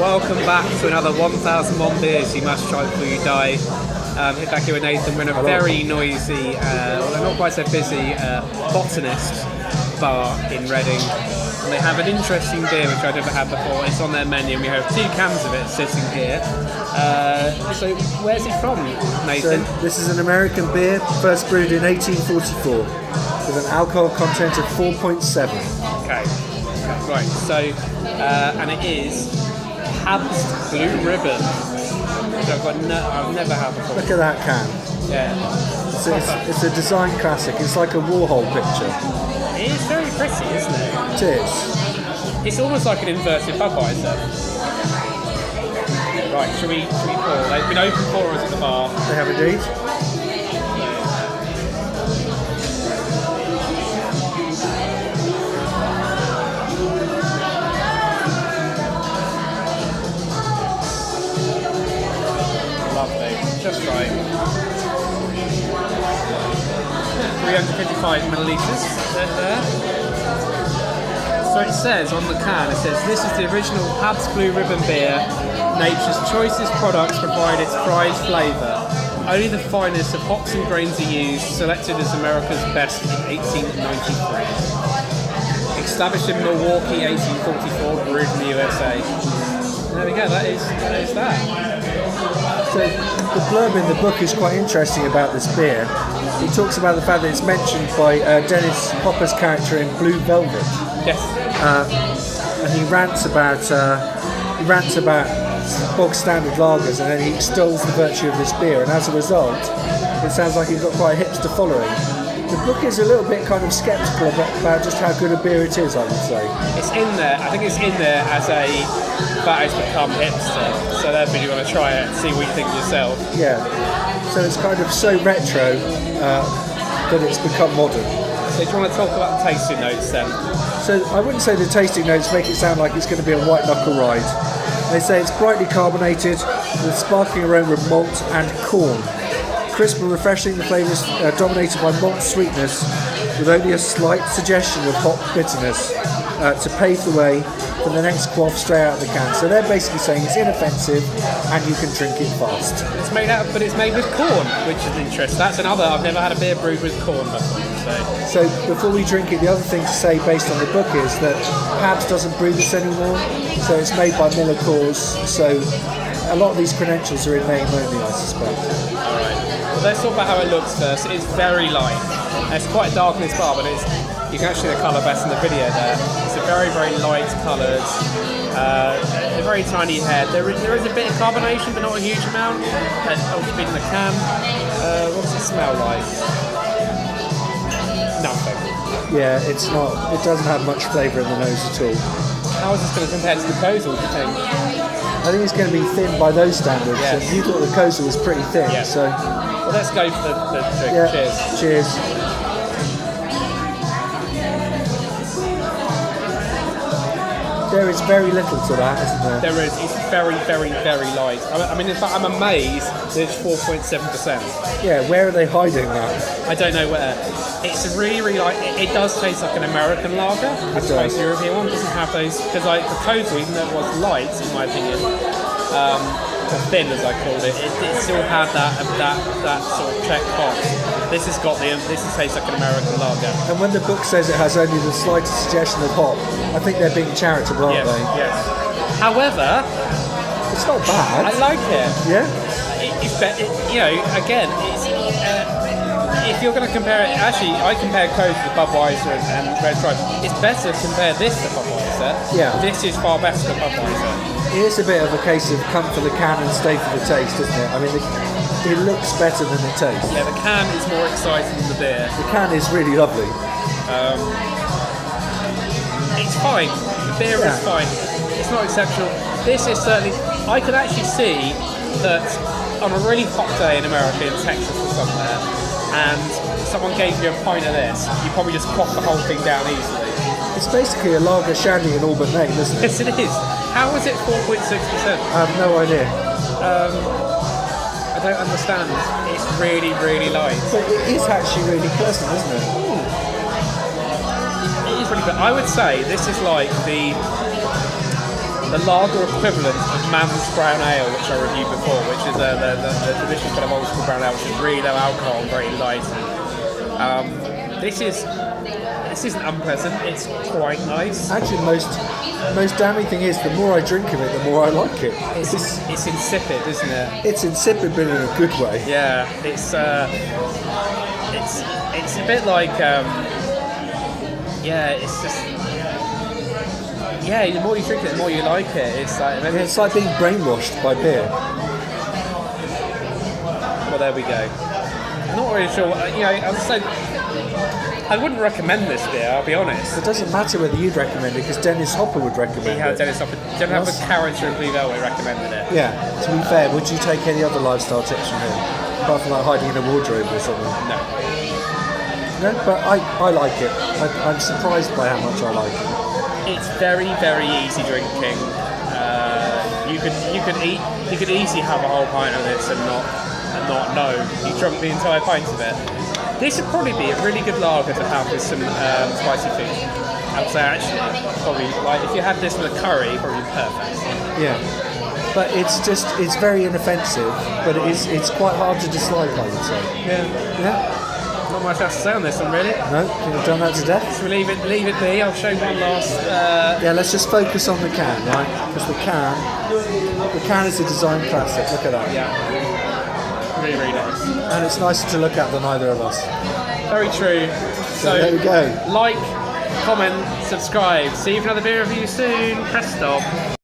Welcome back to another 1001 Beers You Must Try Before You Die. Here back here with Nathan. We're in a very noisy, although not quite so busy, botanist bar in Reading. And they have an interesting beer which I've never had before. It's on their menu and we have 2 cans of it sitting here. So where's it from, Nathan? So this is an American beer, first brewed in 1844 with an alcohol content of 4.7. Okay, right. So, and it is Pabst Blue Ribbon. I've never had before. Look at that can. Yeah. It's a design classic. It's like a Warhol picture. It is very pretty, isn't it? It is. It's almost like an inverted Budweiser. Right, should we pour? They've been open for us at the bar. They have indeed. Just right. 355 millilitres there. So it says on the can, this is the original Pabst Blue Ribbon beer. Nature's choicest products provide its prized flavour. Only the finest of hops and grains are used, selected as America's best in 1893. Established in Milwaukee, 1844, brewed in the USA. There we go, that is that. So the blurb in the book is quite interesting about this beer. It talks about the fact that it's mentioned by Dennis Hopper's character in Blue Velvet. Yes. And he rants about bog standard lagers, and then he extols the virtue of this beer. And as a result, it sounds like he's got quite a hipster following. The book is a little bit kind of sceptical about just how good a beer it is, I would say. It's in there. I think it's in there as that has become hipster. So therefore you want to try it and see what you think yourself. Yeah. So it's kind of so retro that it's become modern. So do you want to talk about the tasting notes then? So I wouldn't say the tasting notes make it sound like it's going to be a white knuckle ride. They say it's brightly carbonated with sparkling aroma of malt and corn. Crisp and refreshing, the flavours dominated by malt sweetness with only a slight suggestion of hop bitterness to pave the way for the next quaff straight out of the can. So they're basically saying it's inoffensive and you can drink it fast. It's made with corn, which is interesting. That's another, I've never had a beer brewed with corn before. So before we drink it, the other thing to say based on the book is that Pabst doesn't brew this anymore, so it's made by Miller Coors, so a lot of these credentials are in name only, I suspect. Alright, well let's talk about how it looks first. It's very light. It's quite dark in this bar, but you can actually see the colour best in the video there. It's a very, very light coloured, a very tiny head. There is a bit of carbonation, but not a huge amount. Obviously in the can. What does it smell like? Nothing. Yeah, it's not. It doesn't have much flavour in the nose at all. How is this going to compare to the Kozel, do you think? I think it's going to be thin by those standards. Yes. And you thought the Kozel was pretty thin, yeah. So. Well, let's go for the drink. Yeah. Cheers. Cheers. There is very little to that, isn't there? There is. It's very, very, very light. I mean, in fact, I'm amazed that it's 4.7%. Yeah, where are they hiding that? I don't know where. It's really, really light. It does taste like an American lager. As opposed to the European one. It doesn't have those, because like the Kozel, even though it was light, in my opinion, or thin as I called it, it still had that sort of check box. This tastes like an American lager. And when the book says it has only the slightest suggestion of hop, I think they're being charitable, aren't they? Yes. However, it's not bad. I like it. Yeah. It's again, it's. If you're going to compare it, actually, I compare Kozel with Budweiser and Red Stripe. It's better to compare this to Budweiser. Yeah. This is far better than Budweiser. It is a bit of a case of come for the can and stay for the taste, isn't it? I mean, it looks better than it tastes. Yeah, the can is more exciting than the beer. The can is really lovely. It's fine. The beer is fine. It's not exceptional. This is certainly... I could actually see that on a really hot day in America, in Texas or somewhere, and someone gave you a pint of this, you probably just quaff the whole thing down easily. It's basically a lager shandy in all but name, isn't it? Yes, it is. How is it 4.6%? I have no idea. I don't understand. It's really, really light. But it is actually really pleasant, isn't it? It is really good. I would say this is like the lager equivalent of Man's Brown Ale, which I reviewed before, which is the traditional kind of old school brown ale, which is really low alcohol and very light. This isn't unpleasant. It's quite nice. Actually, the most damning thing is, the more I drink of it, the more I like it. It's insipid, isn't it? It's insipid, but in a good way. Yeah, it's a bit like it's just the more you drink it, the more you like it. It's like being brainwashed by beer. Well, there we go. I'm not really sure. As I said, I wouldn't recommend this beer. I'll be honest. It doesn't matter whether you'd recommend it, because Dennis Hopper would recommend it. Dennis Hopper character in Blue Velvet recommended it. Yeah. To be fair, would you take any other lifestyle tips from him, apart from like hiding in a wardrobe or something? No. No, but I like it. I'm surprised by how much I like it. It's very, very easy drinking. You could easily have a whole pint of this and not know you drunk the entire pint of it. This would probably be a really good lager to have with some spicy food. I would say actually, probably like if you had this with a curry, probably perfect. Yeah, but it's very inoffensive, but it's quite hard to dislike, I would say. Yeah. Not much else to say on this one, really. No, you've done that to death. So leave it be. I'll show one last. Let's just focus on the can, right? Because the can is a design classic. Look at that. Yeah. Really, really nice. And it's nicer to look at than either of us. Very true. So there we go. Like, comment, subscribe. See you for another beer review soon. Press stop.